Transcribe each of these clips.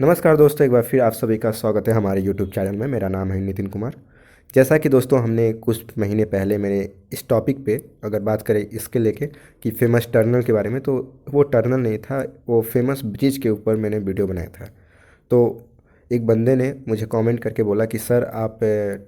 नमस्कार दोस्तों, एक बार फिर आप सभी का स्वागत है हमारे YouTube चैनल में। मेरा नाम है नितिन कुमार। जैसा कि दोस्तों हमने कुछ महीने पहले मैंने इस टॉपिक पे अगर बात करें इसके लेके कि फेमस टनल के बारे में, तो वो टनल नहीं था, वो फेमस ब्रिज के ऊपर मैंने वीडियो बनाया था। तो एक बंदे ने मुझे कमेंट करके बोला कि सर आप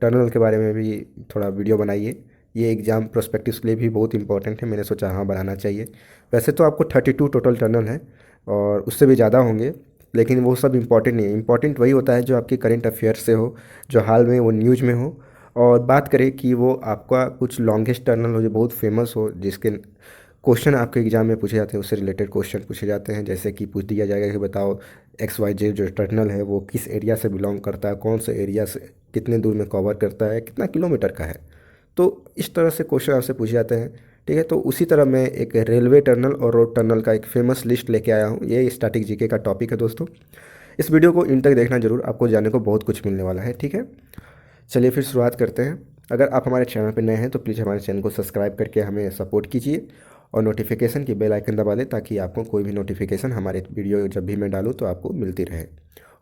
टनल के बारे में भी थोड़ा वीडियो बनाइए, ये एग्ज़ाम प्रोस्पेक्टिव्स के लिए भी बहुत इंपॉर्टेंट है। मैंने सोचा हाँ बनाना चाहिए। वैसे तो आपको 32 टोटल टनल है और उससे भी ज़्यादा होंगे, लेकिन वो सब इम्पॉर्टेंट नहीं है। इम्पॉर्टेंट वही होता है जो आपकी करंट अफेयर से हो, जो हाल में वो न्यूज़ में हो। और बात करें कि वो आपका कुछ लॉन्गेस्ट टनल हो जो बहुत फेमस हो, जिसके क्वेश्चन आपके एग्जाम में पूछे जाते हैं, उससे रिलेटेड क्वेश्चन पूछे जाते हैं। जैसे कि पूछ दिया जाएगा कि बताओ XYZ जो टनल है वो किस एरिया से बिलोंग करता है, कौन से एरिया से कितने दूर में कवर करता है, कितना किलोमीटर का है। तो इस तरह से क्वेश्चन आपसे पूछे जाते हैं। ठीक है, तो उसी तरह मैं एक रेलवे टनल और रोड टनल का एक फेमस लिस्ट लेके आया हूँ। ये स्टैटिक जीके का टॉपिक है दोस्तों। इस वीडियो को इन तक देखना जरूर, आपको जानने को बहुत कुछ मिलने वाला है। ठीक है, चलिए फिर शुरुआत करते हैं। अगर आप हमारे चैनल पर नए हैं तो प्लीज़ हमारे चैनल को सब्सक्राइब करके हमें सपोर्ट कीजिए और नोटिफिकेशन की बेल आइकन दबा दें, ताकि आपको कोई भी नोटिफिकेशन हमारे वीडियो जब भी मैं डालूँ तो आपको मिलती रहे।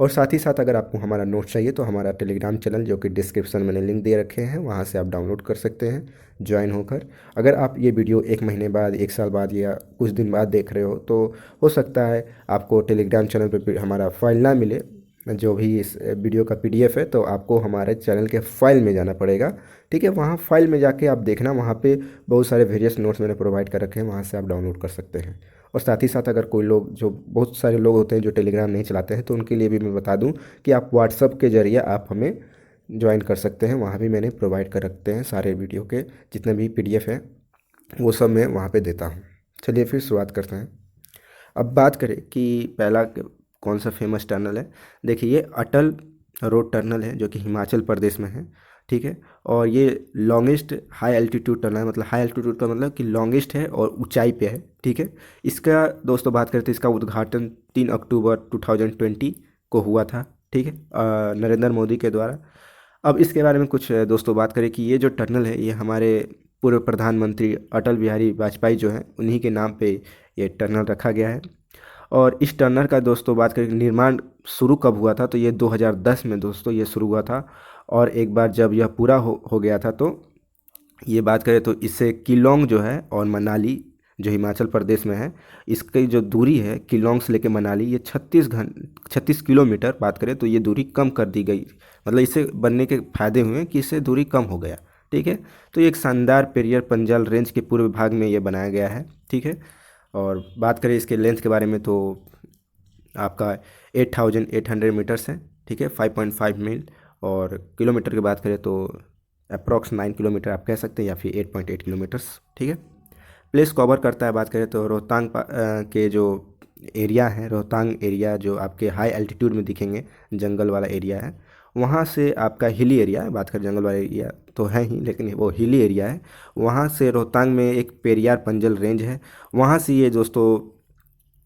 और साथ ही साथ अगर आपको हमारा नोट चाहिए तो हमारा टेलीग्राम चैनल, जो कि डिस्क्रिप्शन में मैंने लिंक दे रखे हैं, वहाँ से आप डाउनलोड कर सकते हैं ज्वाइन होकर। अगर आप ये वीडियो एक महीने बाद, एक साल बाद या कुछ दिन बाद देख रहे हो तो हो सकता है आपको टेलीग्राम चैनल पर हमारा फाइल ना मिले, जो भी इस वीडियो का PDF है, तो आपको हमारे चैनल के फाइल में जाना पड़ेगा। ठीक है, वहाँ फाइल में जाके आप देखना, वहाँ पे बहुत सारे वेरियस नोट्स मैंने प्रोवाइड कर रखे हैं, वहाँ से आप डाउनलोड कर सकते हैं। और साथ ही साथ अगर कोई लोग, जो बहुत सारे लोग होते हैं जो टेलीग्राम नहीं चलाते हैं, तो उनके लिए भी मैं बता दूं कि आप व्हाट्सअप के ज़रिए आप हमें ज्वाइन कर सकते हैं। वहाँ भी मैंने प्रोवाइड कर रखते हैं सारे वीडियो के जितने भी PDF हैं, वो सब मैं वहाँ पे देता हूँ। चलिए फिर शुरुआत करते हैं। अब बात करें कि पहला कौन सा फेमस टनल है। देखिए, ये अटल रोड टनल है जो कि हिमाचल प्रदेश में है। ठीक है, और ये लॉन्गेस्ट हाई एल्टीट्यूड टनल है। मतलब हाई एल्टीट्यूड का मतलब कि लॉन्गेस्ट है और ऊंचाई पे है। ठीक है, इसका दोस्तों बात करते हैं, इसका उद्घाटन 3 अक्टूबर 2020 को हुआ था। ठीक है, नरेंद्र मोदी के द्वारा। अब इसके बारे में कुछ दोस्तों बात करें कि ये जो टनल है, ये हमारे पूर्व प्रधानमंत्री अटल बिहारी वाजपेयी जो हैं, उन्हीं के नाम पे ये टनल रखा गया है। और इस टनल का दोस्तों बात करें निर्माण शुरू कब हुआ था, तो ये 2010 में दोस्तों ये शुरू हुआ था। और एक बार जब यह पूरा हो गया था, तो ये बात करें तो इससे किलोंग जो है और मनाली जो हिमाचल प्रदेश में है, इसकी जो दूरी है किलोंग से लेके मनाली, ये 36 किलोमीटर बात करें तो ये दूरी कम कर दी गई। मतलब इससे बनने के फायदे हुए कि इससे दूरी कम हो गया। ठीक है, तो ये एक शानदार पेरियर पंजाल रेंज के पूर्व भाग में ये बनाया गया है। ठीक है, और बात करें इसके लेंथ के बारे में तो आपका 8,800 मीटर्स है। ठीक है, 5.5 मील। और किलोमीटर की बात करें तो अप्रॉक्स 9 किलोमीटर आप कह सकते हैं, या फिर 8.8 किलोमीटर्स। ठीक है, प्लेस कवर करता है। बात करें तो रोहतांग के जो एरिया है, रोहतांग एरिया जो आपके हाई एल्टीट्यूड में दिखेंगे, जंगल वाला एरिया है, वहाँ से आपका हिली एरिया है। बात करें जंगल वाला एरिया तो है ही, लेकिन वो हिली एरिया है। वहाँ से रोहतांग में एक पेरियार पंजल रेंज है, वहाँ से ये दोस्तों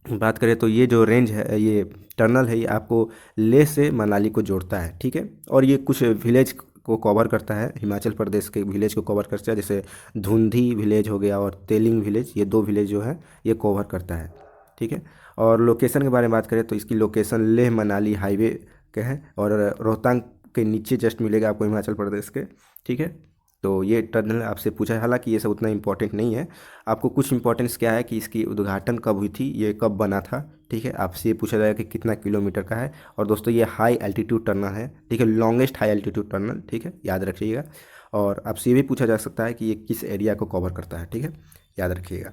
बात करें तो ये जो रेंज है, ये टनल है, ये आपको लेह से मनाली को जोड़ता है। ठीक है, और ये कुछ विलेज को कवर करता है, हिमाचल प्रदेश के विलेज को कवर करता है, जैसे धुंधी विलेज हो गया और तेलिंग विलेज, ये दो विलेज जो है ये कवर करता है। ठीक है, और लोकेशन के बारे में बात करें तो इसकी लोकेशन लेह मनाली हाईवे के है, और रोहतांग के नीचे जस्ट मिलेगा आपको हिमाचल प्रदेश के। ठीक है, तो ये टनल आपसे पूछा है, हालांकि ये सब उतना इंपॉर्टेंट नहीं है। आपको कुछ इंपॉर्टेंस क्या है कि इसकी उद्घाटन कब हुई थी, ये कब बना था। ठीक है, आपसे ये पूछा जाएगा कि कितना किलोमीटर का है। और दोस्तों ये हाई एल्टीट्यूड टनल है। ठीक है, लॉन्गेस्ट हाई एल्टीट्यूड टनल। ठीक है, याद रखिएगा। और आपसे ये भी पूछा जा सकता है कि ये किस एरिया को कवर करता है। ठीक है, याद रखिएगा।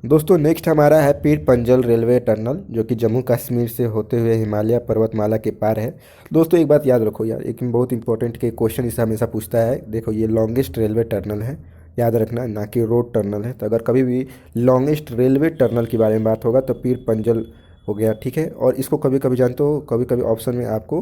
दोस्तों नेक्स्ट हमारा है पीर पंजल रेलवे टनल, जो कि जम्मू कश्मीर से होते हुए हिमालय पर्वतमाला के पार है। दोस्तों एक बात याद रखो यार, एक बहुत इंपॉर्टेंट के क्वेश्चन इससे हमेशा पूछता है। देखो, ये लॉन्गेस्ट रेलवे टनल है, याद रखना, ना कि रोड टनल है। तो अगर कभी भी लॉन्गेस्ट रेलवे टनल के बारे में बात होगा तो पीर पंजल हो गया। ठीक है, और इसको कभी कभी जानते हो, कभी कभी ऑप्शन में आपको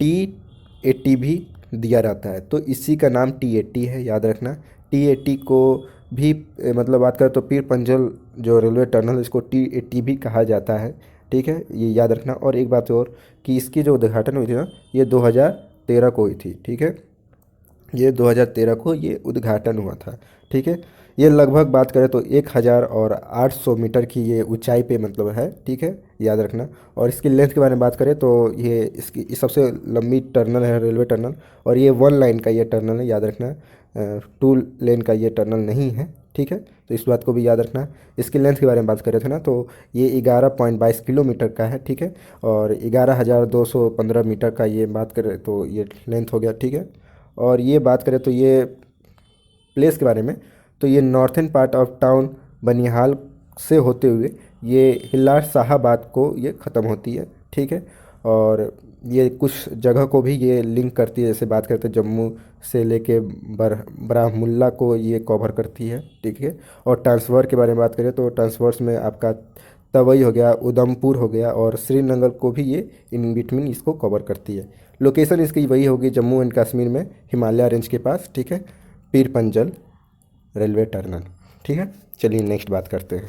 T80 भी दिया रहता है, तो इसी का नाम T80 है, याद रखना। T80 को भी मतलब बात करें तो पीर पंजल जो रेलवे टनल है, इसको T80 भी कहा जाता है। ठीक है, ये याद रखना। और एक बात और कि इसकी जो उद्घाटन हुई थी ना, ये 2013 को हुई थी। ठीक है, ये 2013 को ये उद्घाटन हुआ था। ठीक है, ये लगभग बात करें तो 1800 मीटर की ये ऊंचाई पे मतलब है, ठीक है, याद रखना। और इसकी लेंथ के बारे में बात करें तो ये इसकी सबसे लंबी टनल है रेलवे टनल, और ये 1 लाइन का ये टनल है, याद रखना। 2 लेन का ये टनल नहीं है, ठीक है, तो इस बात को भी याद रखना। इसकी लेंथ के बारे में बात कर रहे थे ना, तो ये 11.22 किलोमीटर का है, ठीक है। और 11,215 मीटर का ये बात करें तो ये लेंथ हो गया, ठीक है। और ये बात करें तो ये प्लेस के बारे में, तो ये northern part of town Banihal से होते हुए ये हिल्लार साहाबाद को ये ख़त्म होती है, ठीक है। और ये कुछ जगह को भी ये लिंक करती है, जैसे बात करते हैं जम्मू से लेके बारामुल्ला को ये कवर करती है, ठीक है। और ट्रांसफ़र के बारे में बात करें तो ट्रांसफ़र्स में आपका तवई हो गया, उधमपुर हो गया, और श्रीनगर को भी ये इन बिटवीन इसको कवर करती है। लोकेशन इसकी वही होगी जम्मू एंड कश्मीर में, हिमालय रेंज के पास, ठीक है, पीर पंजल रेलवे टर्नल, ठीक है। चलिए नेक्स्ट बात करते हैं।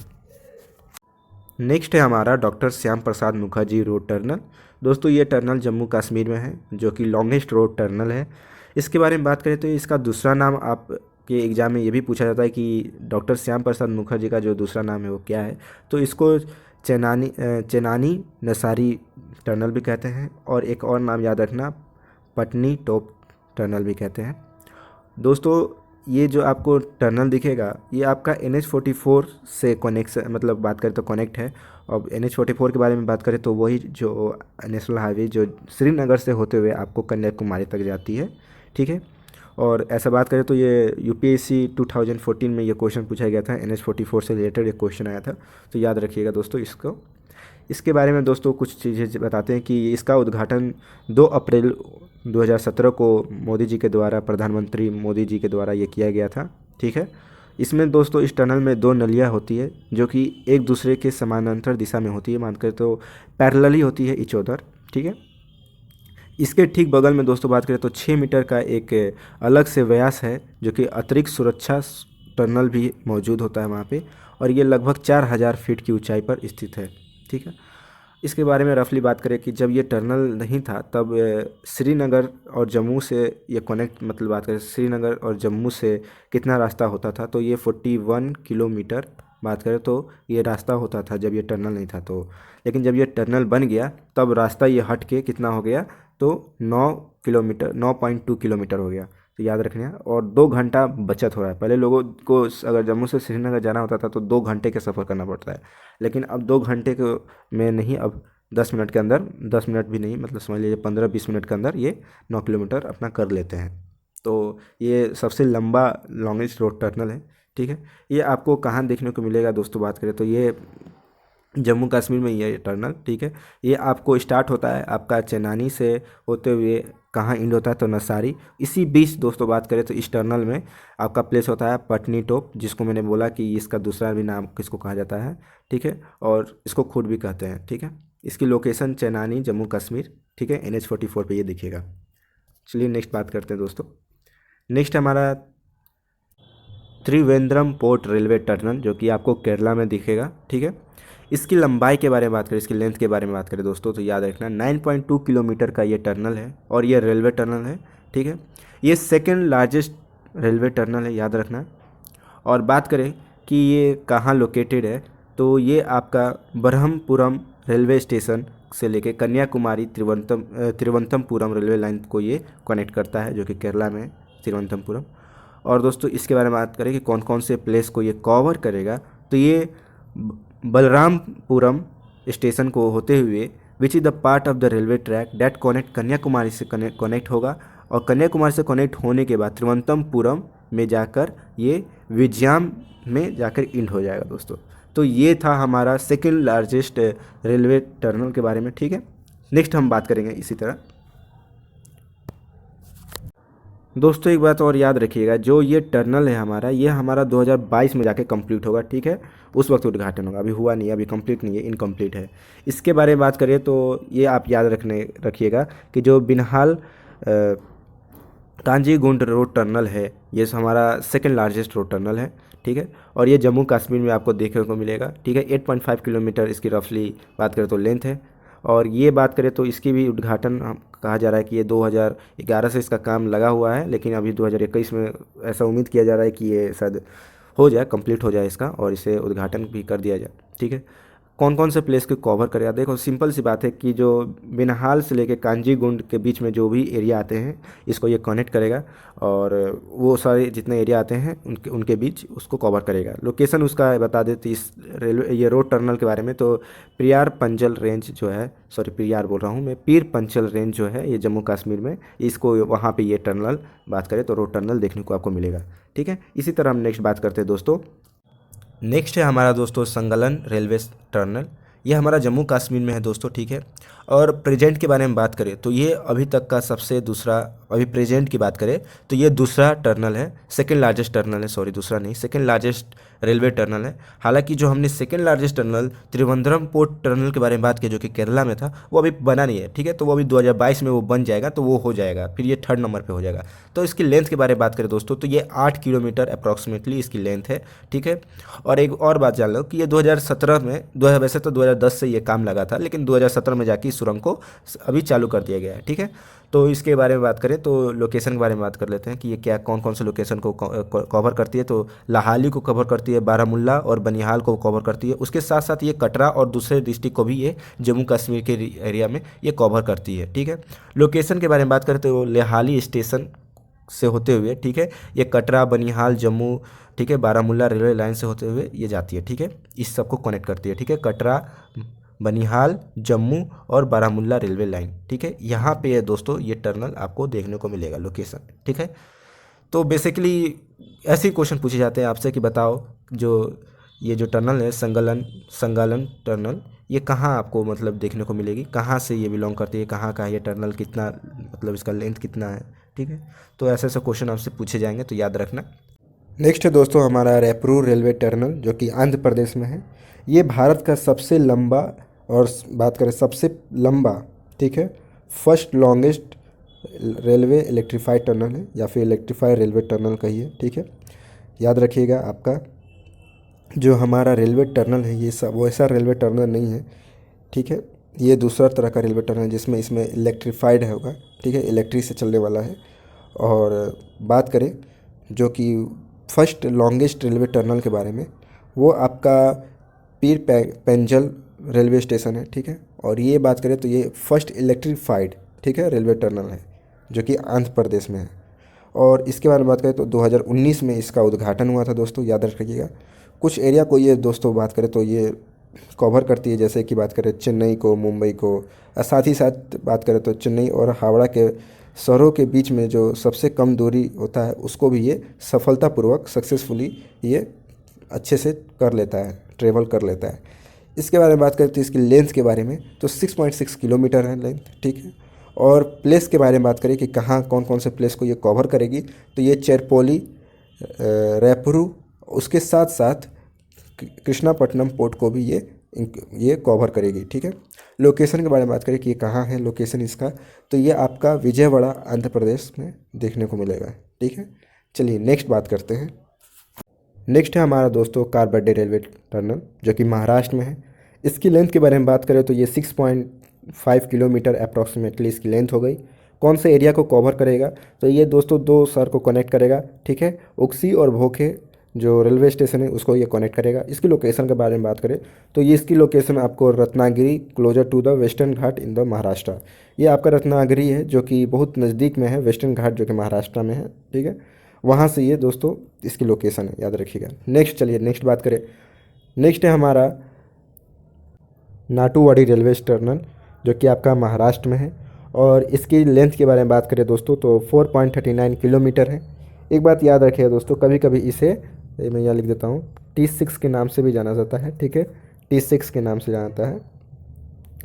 नेक्स्ट है हमारा doctor Shyam Prasad Mukherjee road tunnel. दोस्तों ये टर्नल जम्मू कश्मीर में है, जो कि लॉन्गेस्ट रोड टर्नल है। इसके बारे में बात करें तो इसका दूसरा नाम आपके एग्ज़ाम में ये भी पूछा जाता है कि डॉक्टर श्याम प्रसाद मुखर्जी का जो दूसरा नाम है वो क्या है, तो इसको चेनानी नसारी टनल भी कहते हैं, और एक और नाम याद रखना, पटनी टॉप टनल भी कहते हैं। दोस्तों ये जो आपको टनल दिखेगा ये आपका NH44 से कनेक्शन, मतलब बात करें तो कनेक्ट है। अब NH44 के बारे में बात करें तो वही जो नेशनल हाईवे जो श्रीनगर से होते हुए आपको कन्याकुमारी तक जाती है, ठीक है। और ऐसा बात करें तो ये UPSC 2014 में ये क्वेश्चन पूछा गया था, NH44 से रिलेटेड एक क्वेश्चन आया था, तो याद रखिएगा दोस्तों इसको। इसके बारे में दोस्तों कुछ चीज़ें बताते हैं कि इसका उद्घाटन 2 अप्रैल 2017 को मोदी जी के द्वारा, प्रधानमंत्री मोदी जी के द्वारा ये किया गया था, ठीक है। इसमें दोस्तों इस टनल में 2 नलियाँ होती है जो कि एक दूसरे के समानांतर दिशा में होती है, मान कर तो पैरेलली होती है ईच अदर, ठीक है। इसके ठीक बगल में दोस्तों बात करें तो 6 मीटर का एक अलग से व्यास है, जो कि अतिरिक्त सुरक्षा टनल भी मौजूद होता है वहाँ पे, और ये लगभग 4000 फीट की ऊंचाई पर स्थित है, ठीक है। इसके बारे में रफली बात करें कि जब ये टनल नहीं था तब श्रीनगर और जम्मू से ये कनेक्ट, मतलब बात करें श्रीनगर और जम्मू से कितना रास्ता होता था, तो ये 41 किलोमीटर बात करें तो ये रास्ता होता था जब ये टनल नहीं था तो। लेकिन जब ये टनल बन गया तब रास्ता ये हट के कितना हो गया, तो 9.2 किलोमीटर हो गया, तो याद रखना है। और 2 घंटा बचत हो रहा है। पहले लोगों को अगर जम्मू से श्रीनगर जाना होता था तो 2 घंटे का सफ़र करना पड़ता है, लेकिन अब 2 घंटे के में नहीं, अब 10 मिनट के अंदर, 10 मिनट भी नहीं, मतलब समझ लीजिए 15-20 मिनट के अंदर ये 9 किलोमीटर अपना कर लेते हैं। तो ये सबसे लंबा लॉन्गेस्ट रोड टर्नल है, ठीक है। ये आपको कहाँ देखने को मिलेगा दोस्तों, बात करें तो ये जम्मू कश्मीर में ही है ये टर्नल, ठीक है। ये आपको स्टार्ट होता है आपका चेनानी से होते हुए कहाँ एंड होता है, तो नसारी। इसी बीच दोस्तों बात करें तो इस टर्नल में आपका प्लेस होता है पटनी टॉप, जिसको मैंने बोला कि इसका दूसरा भी नाम किसको कहा जाता है, ठीक है, और इसको खुद भी कहते हैं, ठीक है। इसकी लोकेशन चेनानी जम्मू कश्मीर, ठीक है, NH44 पे ये दिखेगा। चलिए नेक्स्ट बात करते हैं दोस्तों। नेक्स्ट हमारा त्रिवेंद्रम पोर्ट रेलवे टर्नल, जो कि आपको केरला में दिखेगा, ठीक है। इसकी लंबाई के बारे में बात करें, इसकी लेंथ के बारे में बात करें दोस्तों, तो याद रखना 9.2 किलोमीटर का ये टर्नल है, और ये रेलवे टर्नल है, ठीक है। ये सेकेंड लार्जेस्ट रेलवे टर्नल है, याद रखना। और बात करें कि ये कहाँ लोकेटेड है, तो ये आपका ब्रह्मपुरम रेलवे स्टेशन से लेके कन्याकुमारी तिरुवनंतपुरम रेलवे लाइन को ये कनेक्ट करता है, जो कि केरला में है, तिरुवनंतपुरम। और दोस्तों इसके बारे में बात करें कि कौन कौन से प्लेस को ये कवर करेगा, तो ये बलरामपुरम स्टेशन को होते हुए which is the part of the railway track that connect Kanyakumari से कनेक्ट होगा, और कन्याकुमारी से कनेक्ट होने के बाद तिरुवनंतपुरम में जाकर ये विजयम में जाकर इंड हो जाएगा दोस्तों। तो ये था हमारा सेकेंड लार्जेस्ट रेलवे टर्नल के बारे में, ठीक है। नेक्स्ट हम बात करेंगे इसी तरह। दोस्तों एक बात और याद रखिएगा, जो ये टर्नल है हमारा, ये हमारा 2022 में जाके कंप्लीट होगा, ठीक है। उस वक्त उद्घाटन होगा, अभी हुआ नहीं है, अभी कंप्लीट नहीं है, इनकम्प्लीट है। इसके बारे में बात करें तो ये आप याद रखिएगा कि जो बिनहाल कांजीगुंड रोड टर्नल है, ये हमारा सेकेंड लार्जेस्ट रोड टर्नल है, ठीक है। और ये जम्मू कश्मीर में आपको देखने को मिलेगा, ठीक है। 8.5 किलोमीटर इसकी रफली बात करें तो लेंथ है। और ये बात करें तो इसकी भी उद्घाटन कहा जा रहा है कि ये 2011 से इसका काम लगा हुआ है, लेकिन अभी 2021 में ऐसा उम्मीद किया जा रहा है कि ये शायद हो जाए, कंप्लीट हो जाए इसका और इसे उद्घाटन भी कर दिया जाए। ठीक है, कौन कौन से प्लेस को कवर करेगा? देखो सिंपल सी बात है कि जो बिनहाल से लेके कांजीगुंड के बीच में जो भी एरिया आते हैं इसको ये कनेक्ट करेगा, और वो सारे जितने एरिया आते हैं उनके उनके बीच उसको कवर करेगा। लोकेशन उसका बता देते इस रेलवे ये रोड टनल के बारे में, तो प्रियार पंचल रेंज जो है, सॉरी प्रियार बोल रहा हूँ मैं, पीर पंचल रेंज जो है ये जम्मू कश्मीर में, इसको वहाँ पे ये टनल बात करें तो रोड टनल देखने को आपको मिलेगा। ठीक है, इसी तरह हम नेक्स्ट बात करते हैं दोस्तों। नेक्स्ट है हमारा दोस्तों संगलन रेलवे टर्नल। ये हमारा जम्मू कश्मीर में है दोस्तों। ठीक है, और प्रेजेंट के बारे में बात करें तो ये अभी तक का सबसे दूसरा, अभी प्रेजेंट की बात करें तो ये दूसरा टर्नल है, सेकंड लार्जेस्ट टर्नल है, सॉरी दूसरा नहीं, सेकंड लार्जेस्ट रेलवे टर्नल है। हालांकि जो हमने second largest terminal Trivandrum port terminal के बारे में बात की जो कि केरला में था, वो अभी बना नहीं है। ठीक है, तो वो अभी 2022 में वो बन जाएगा, तो वो हो जाएगा, फिर ये थर्ड नंबर पे हो जाएगा। तो इसकी लेंथ के बारे में बात करें दोस्तों तो ये 8 किलोमीटर अप्रॉक्सीमेटली इसकी लेंथ है। ठीक है, और एक और बात जान लो कि ये 2017 में, वैसे तो 2010 से ये काम लगा था, लेकिन 2017 में जाके इस सुरंग को अभी चालू कर दिया गया है। ठीक है, तो इसके बारे में बात करें तो लोकेशन के बारे में बात कर लेते हैं कि ये क्या कौन कौन से लोकेशन को कवर करती है। तो लाहाली को कवर करती है, बारामुल्ला और बनिहाल को कवर करती है। उसके साथ साथ ये कटरा और दूसरे डिस्ट्रिक्ट को भी ये जम्मू कश्मीर के एरिया में ये कवर करती है। ठीक है, लोकेशन के बारे में बात करें तो लेहाली स्टेशन से होते हुए, ठीक है, ये कटरा, बनिहाल, जम्मू, ठीक है, बारामुल्ला रेलवे लाइन से होते हुए ये जाती है। ठीक है, इस सबको कनेक्ट करती है। ठीक है, कटरा, बनिहाल, जम्मू और बारामुल्ला रेलवे लाइन। ठीक है, यहाँ पे है दोस्तों ये टर्नल आपको देखने को मिलेगा लोकेशन। ठीक है, तो बेसिकली ऐसे ही क्वेश्चन पूछे जाते हैं आपसे कि बताओ जो ये जो टनल है संगालन टनल, ये कहाँ आपको मतलब देखने को मिलेगी, कहाँ से ये बिलोंग करती है, कहाँ का है ये टनल, कितना मतलब इसका लेंथ कितना है। ठीक है, तो ऐसे ऐसे क्वेश्चन आपसे पूछे जाएंगे, तो याद रखना। नेक्स्ट है दोस्तों हमारा रायपुर रेलवे टर्नल जो कि आंध्र प्रदेश में है। ये भारत का सबसे लंबा, और बात करें सबसे लंबा, ठीक है, first longest railway electrified tunnel है, या फिर इलेक्ट्रीफाइड रेलवे टनल कहिए। ठीक है, याद रखिएगा आपका जो हमारा रेलवे टनल है ये सब वैसा रेलवे टनल नहीं है। ठीक है, ये दूसरा तरह का रेलवे टनल है जिसमें इसमें इलेक्ट्रीफाइड है होगा। ठीक है, इलेक्ट्रिक से चलने वाला है। और बात करें जो कि फर्स्ट लॉन्गेस्ट रेलवे टनल के बारे में, वो आपका पीर पेंजल रेलवे स्टेशन है। ठीक है, और ये बात करें तो ये फर्स्ट इलेक्ट्रीफाइड, ठीक है, रेलवे टनल है जो कि आंध्र प्रदेश में है। और इसके बारे में बात करें तो 2019 में इसका उद्घाटन हुआ था दोस्तों, याद रखिएगा। कुछ एरिया को ये दोस्तों बात करें तो ये कवर करती है, जैसे कि बात करें चेन्नई को, मुंबई को, और साथ ही साथ बात करें तो चेन्नई और हावड़ा के शहरों के बीच में जो सबसे कम दूरी होता है उसको भी ये सफलतापूर्वक सक्सेसफुली ये अच्छे से कर लेता है, ट्रेवल कर लेता है। इसके बारे में बात करें तो इसकी लेंथ के बारे में तो 6.6 किलोमीटर है लेंथ। ठीक है, और प्लेस के बारे में बात करें कि कहाँ कौन कौन से प्लेस को ये कवर करेगी, तो ये चेरपोली, रायपुर, उसके साथ साथ कृष्णापट्टनम पोर्ट को भी ये कवर करेगी। ठीक है, लोकेशन के बारे में बात करें कि ये कहाँ है लोकेशन इसका, तो ये आपका विजयवाड़ा आंध्र प्रदेश में देखने को मिलेगा। ठीक है, चलिए नेक्स्ट बात करते हैं। नेक्स्ट है हमारा दोस्तों कारबड्डे रेलवे टनल जो कि महाराष्ट्र में है। इसकी लेंथ के बारे में बात करें तो ये 6.5 किलोमीटर अप्रॉक्सीमेटली इसकी लेंथ हो गई। कौन से एरिया को कवर करेगा, तो ये दोस्तों दो शहर को कनेक्ट करेगा। ठीक है, उक्सी और भोखे जो रेलवे स्टेशन है उसको ये कनेक्ट करेगा। इसकी लोकेशन के बारे में बात करें तो ये इसकी लोकेशन आपको Ratnagiri, closer to the western ghat in the Maharashtra. ये आपका रत्नागिरी है जो कि बहुत नज़दीक में है वेस्टर्न घाट जो कि महाराष्ट्र में है। ठीक है, वहाँ से ये दोस्तों इसकी लोकेशन है, याद रखिएगा। नेक्स्ट चलिए नेक्स्ट बात करें। नेक्स्ट है हमारा नाटुवाड़ी रेलवे टर्नल जो कि आपका महाराष्ट्र में है, और इसकी लेंथ के बारे में बात करें दोस्तों तो 4.39 किलोमीटर है। एक बात याद रखिएगा दोस्तों, कभी कभी इसे मैं यहाँ लिख देता हूँ T6 के नाम से भी जाना जाता है। ठीक है, T6 के नाम से जाना जाता है।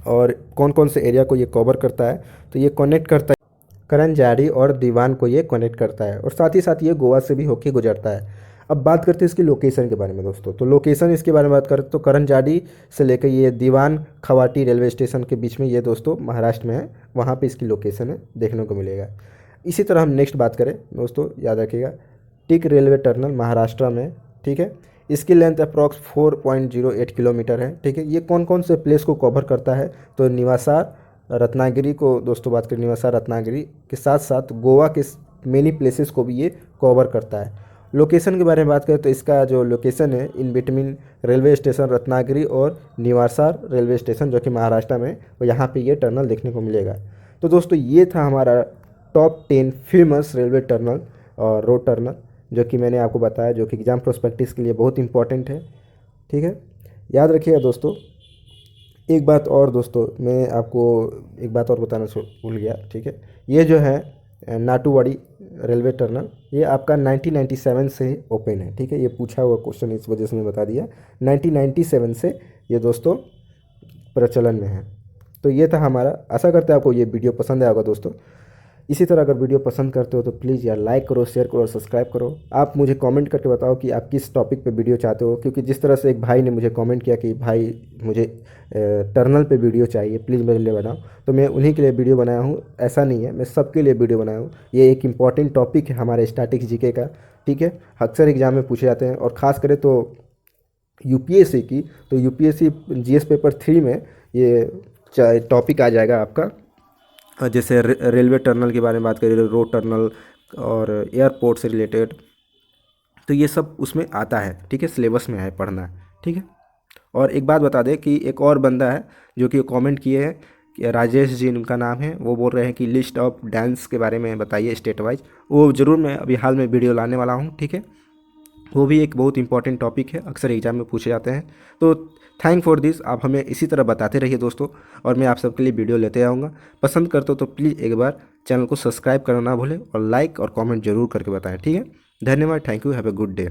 और कौन कौन से एरिया को ये कवर करता है, तो ये कनेक्ट करता है करंजाड़ी और दीवान को ये कनेक्ट करता है, और साथ ही साथ ये गोवा से भी होके गुजरता है। अब बात करते हैं इसकी लोकेशन के बारे में दोस्तों, तो लोकेशन इसके बारे में बात करें तो करंजाड़ी से लेकर ये दीवान खवाटी रेलवे स्टेशन के बीच में ये दोस्तों महाराष्ट्र में है, वहाँ पे इसकी लोकेशन है देखने को मिलेगा। इसी तरह हम नेक्स्ट बात करें दोस्तों, याद रखिएगा टिक रेलवे टर्नल महाराष्ट्र में। ठीक है, इसकी लेंथ अप्रॉक्स 4.08 किलोमीटर है। ठीक है, ये कौन कौन से प्लेस को कवर करता है, तो निवासा रत्नागिरी को दोस्तों बात करें, निवासा रत्नागिरी के साथ साथ गोवा के मेनी प्लेसेस को भी ये कवर करता है। लोकेशन के बारे में बात करें तो इसका जो लोकेशन है in between railway station Ratnagiri और निवासार रेलवे स्टेशन जो कि महाराष्ट्र में, और यहाँ पे ये टनल देखने को मिलेगा। तो दोस्तों ये था हमारा टॉप 10 फेमस रेलवे टनल और रोड टनल जो कि मैंने आपको बताया, जो कि एग्जाम प्रोस्पेक्टिस के लिए बहुत इंपॉर्टेंट है। ठीक है, याद रखिएगा दोस्तों। एक बात और दोस्तों, मैं आपको एक बात और बताना भूल गया। ठीक है, ये जो है नाटूवाड़ी रेलवे टनल, ये आपका 1997 से ओपन है। ठीक है, ये पूछा हुआ क्वेश्चन, इस वजह से मैं बता दिया। 1997 से ये दोस्तों प्रचलन में है। तो ये था हमारा। आशा करते हैं आपको ये वीडियो पसंद आया होगा दोस्तों। इसी तरह अगर वीडियो पसंद करते हो तो प्लीज़ यार लाइक करो, शेयर करो और सब्सक्राइब करो। आप मुझे कमेंट करके बताओ कि आप किस टॉपिक पे वीडियो चाहते हो, क्योंकि जिस तरह से एक भाई ने मुझे कमेंट किया कि भाई मुझे टर्नल पे वीडियो चाहिए, प्लीज़ मेरे लिए बनाओ, तो मैं उन्हीं के लिए वीडियो बनाया हूँ। ऐसा नहीं है, मैं सबके लिए वीडियो बनाया हूँ। ये एक इंपॉर्टेंट टॉपिक है हमारे स्टैटिक्स जीके का। ठीक है, अक्सर एग्जाम में पूछे जाते हैं, और ख़ास करें तो यूपीएससी की, तो यूपीएससी जीएस पेपर 3 में ये टॉपिक आ जाएगा आपका। जैसे रेलवे टर्नल के बारे में बात करें, रोड टर्नल और एयरपोर्ट से रिलेटेड, तो ये सब उसमें आता है। ठीक है, सिलेबस में है, पढ़ना है। ठीक है, और एक बात बता दें कि एक और बंदा है जो कि कमेंट किए हैं कि राजेश जी उनका नाम है, वो बोल रहे हैं कि लिस्ट ऑफ डांस के बारे में बताइए स्टेट वाइज। वो ज़रूर मैं अभी हाल में वीडियो लाने वाला हूँ। ठीक है, वो भी एक बहुत इंपॉर्टेंट टॉपिक है, अक्सर एग्जाम में पूछे जाते हैं। तो थैंक फॉर दिस, आप हमें इसी तरह बताते रहिए दोस्तों, और मैं आप सबके लिए वीडियो लेते आऊँगा। पसंद करते हो तो प्लीज़ एक बार चैनल को सब्सक्राइब करना ना भूलें, और लाइक और कमेंट जरूर करके बताएं। ठीक है, धन्यवाद, thank you, have a good day.